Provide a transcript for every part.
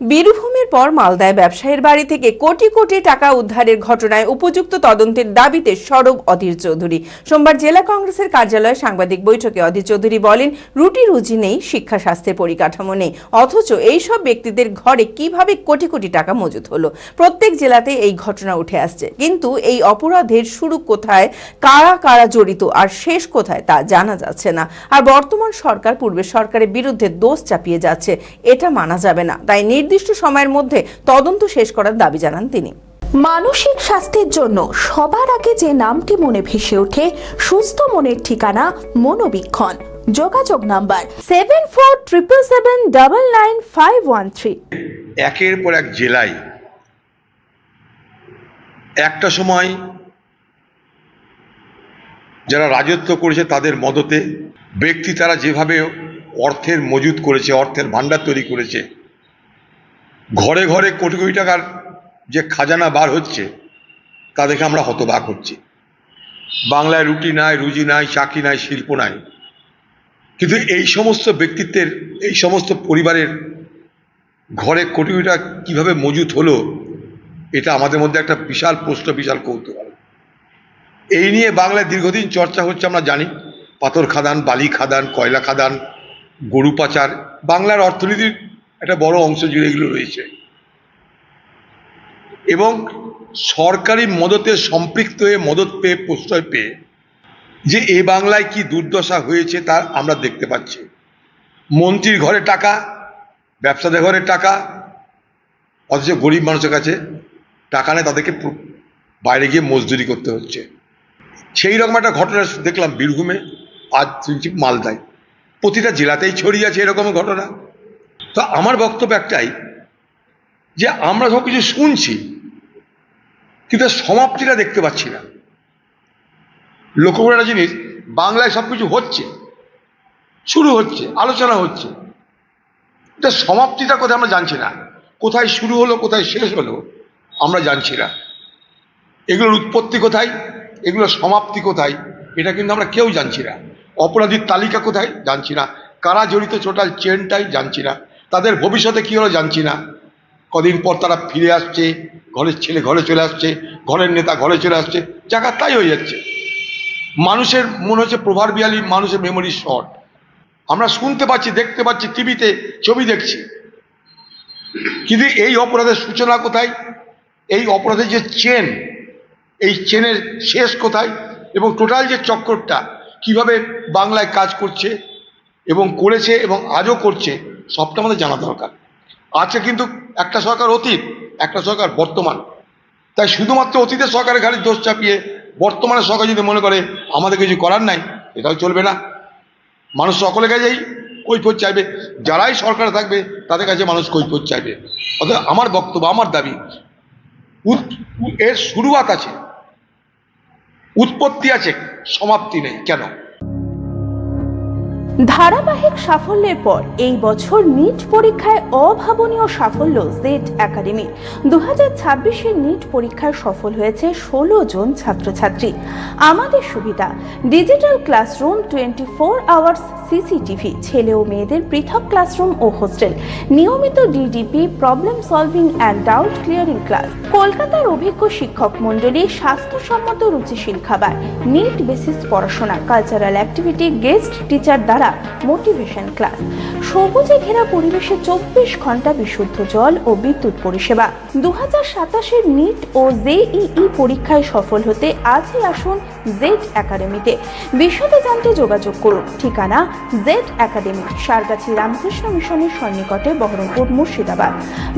বীরভূমের পর মালদায় ব্যবসায়ীর বাড়ি থেকে কোটি কোটি টাকা উদ্ধারের ঘটনায় উপযুক্ত তদন্তের দাবিতে সরব অধীর চৌধুরী। সোমবার জেলা কংগ্রেসের কার্যালয়ে সাংবাদিক বৈঠকে অধীর চৌধুরী বলেন, রুটি রুজি নেই, শিক্ষা স্বাস্থ্যের পরিকাঠামো নেই, অথচ এই সব ব্যক্তিদের ঘরে কিভাবে কোটি কোটি টাকা মজুত হলো। প্রত্যেক জেলাতে এই ঘটনা উঠে আসছে, কিন্তু এই অপরাধের শুরু কোথায়, কারা কারা জড়িত আর শেষ কোথায় তা জানা যাচ্ছে না। আর বর্তমান সরকার পূর্বের সরকারের বিরুদ্ধে দোষ চাপিয়ে যাচ্ছে, এটা মানা যাবে না। তাই নির্দিষ্ট সময়ের মধ্যে তদন্ত শেষ করার দাবি জানান তিনি। মানসিক স্বাস্থ্যের জন্য সবার আগে যে নামটি মনে ভেসে ওঠে, সুস্থ মনের ঠিকানা মনোবীক্ষণ। যোগাযোগ নাম্বার 7477799513। একের পর এক জেলায় একটা সময় যারা রাজত্ব করেছে তাদের মদতে ব্যক্তি তারা যেভাবে অর্থের মজুত করেছে, অর্থের ভান্ডার তৈরি করেছে, ঘরে ঘরে কোটি কোটি টাকার যে খাজানা বার হচ্ছে তা দেখে আমরা হতবাক হচ্ছি। বাংলায় রুটি নাই, রুজি নাই, চাকরি নাই, শিল্প নাই, কিন্তু এই সমস্ত ব্যক্তিত্বের, এই সমস্ত পরিবারের ঘরে কোটি কোটি টাকা কীভাবে মজুত হলো, এটা আমাদের মধ্যে একটা বিশাল প্রশ্ন, বিশাল কৌতূহল। এই নিয়ে বাংলায় দীর্ঘদিন চর্চা হচ্ছে, আমরা জানি। পাথর খাদান, বালি খাদান, কয়লা খাদান, গরু পাচার, বাংলার অর্থনীতির একটা বড় অংশ জুড়ে এগুলো রয়েছে। এবং সরকারি মদতে সম্পৃক্ত হয়ে, মদত পেয়ে, প্রশ্রয় পেয়ে যে এ বাংলায় কি দুর্দশা হয়েছে তা আমরা দেখতে পাচ্ছি। মন্ত্রীর ঘরে টাকা, ব্যবসাদের ঘরে টাকা, অথচ গরিব মানুষের কাছে টাকা নেই, তাদেরকে বাইরে গিয়ে মজদুরি করতে হচ্ছে। সেই রকম একটা ঘটনা দেখলাম বীরভূমে, আজ শুনছি মালদায়। প্রতিটা জেলাতেই ছড়িয়ে আছে এরকম ঘটনা। তো আমার বক্তব্য একটাই, যে আমরা সব কিছু শুনছি কিন্তু সমাপ্তিটা দেখতে পাচ্ছি না। লক্ষ্য করে একটা জিনিস, বাংলায় সব কিছু হচ্ছে, শুরু হচ্ছে, আলোচনা হচ্ছে, এটা সমাপ্তিটা কোথায় আমরা জানছি না। কোথায় শুরু হলো, কোথায় শেষ হলো আমরা জানছি না। এগুলোর উৎপত্তি কোথায়, এগুলোর সমাপ্তি কোথায়, এটা কিন্তু আমরা কেউ জানছি না। অপরাধীর তালিকা কোথায় জানছি না, কারা জড়িত টোটাল চেনটাই জানছি না, তাদের ভবিষ্যতে কী হলো জানছি না। কদিন পর তারা ফিরে আসছে, ঘরের ছেলে ঘরে চলে আসছে, ঘরের নেতা ঘরে চলে আসছে, জায়গা তাই হয়ে যাচ্ছে। মানুষের মনে হচ্ছে প্রভারবিয়ালি, মানুষের মেমোরি শর্ট। আমরা শুনতে পাচ্ছি, দেখতে পাচ্ছি, টিভিতে ছবি দেখছি, কিন্তু এই অপরাধের সূচনা কোথায়, এই অপরাধের যে চেন, এই চেনের শেষ কোথায়, এবং টোটাল যে চক্করটা কিভাবে বাংলায় কাজ করছে এবং করেছে এবং আজও করছে, সবটা আমাদের জানা দরকার আছে। কিন্তু একটা সরকার অতীত, একটা সরকার বর্তমান। তাই শুধুমাত্র অতীতের সরকারের ঘাড়ে দোষ চাপিয়ে বর্তমানের সরকার যদি মনে করে আমাদের কিছু করার নাই, এটাও চলবে না। মানুষ সকলের কাছেই কৈফিয়ত চাইবে, যারাই সরকার থাকবে তাদের কাছে মানুষ কৈফিয়ত চাইবে। অর্থাৎ আমার বক্তব্য, আমার দাবি, এর শুরুয়াত আছে, উৎপত্তি আছে, সমাপ্তি নেই। কেন? ধারাবাহিক সাফল্যের পর এই বছর নিট পরীক্ষায় অভাবনীয় সাফল্য জেড একাডেমি। 2026-এর নিট পরীক্ষায় সফল হয়েছে 16 জন ছাত্রছাত্রী। আমাদের সুবিধা, ডিজিটাল ক্লাসরুম, 24 আওয়ার্স সিসিটিভি, ছেলে ও মেয়েদের পৃথক ক্লাসরুম ও হোস্টেল, নিয়মিত DDP, problem solving and doubt clearing class, কলকাতার অভিজ্ঞ শিক্ষক মণ্ডলী, স্বাস্থ্যসম্মত রুচিশীল খাবার, নিট বেসিস পড়াশোনা, কালচারাল অ্যাক্টিভিটি, গেস্ট টিচার দ্বারা মোটিভেশন ক্লাস, সবুজে ঘেরা পরিবেশে 24 ঘন্টা বিশুদ্ধ জল ও বিদ্যুৎ পরিষেবা। 2027-এর নিট ও জেইই পরীক্ষায় সফল হতে আজই আসুন জেড একাডেমিতে। বিশদে জানতে যোগাযোগ করুন। ঠিকানা জেড একাডেমি, সারগাছি রামকৃষ্ণ মিশনের সন্নিকটে, বহরমপুর, মুর্শিদাবাদ।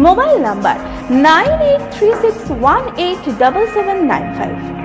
Mobile number 9836187795।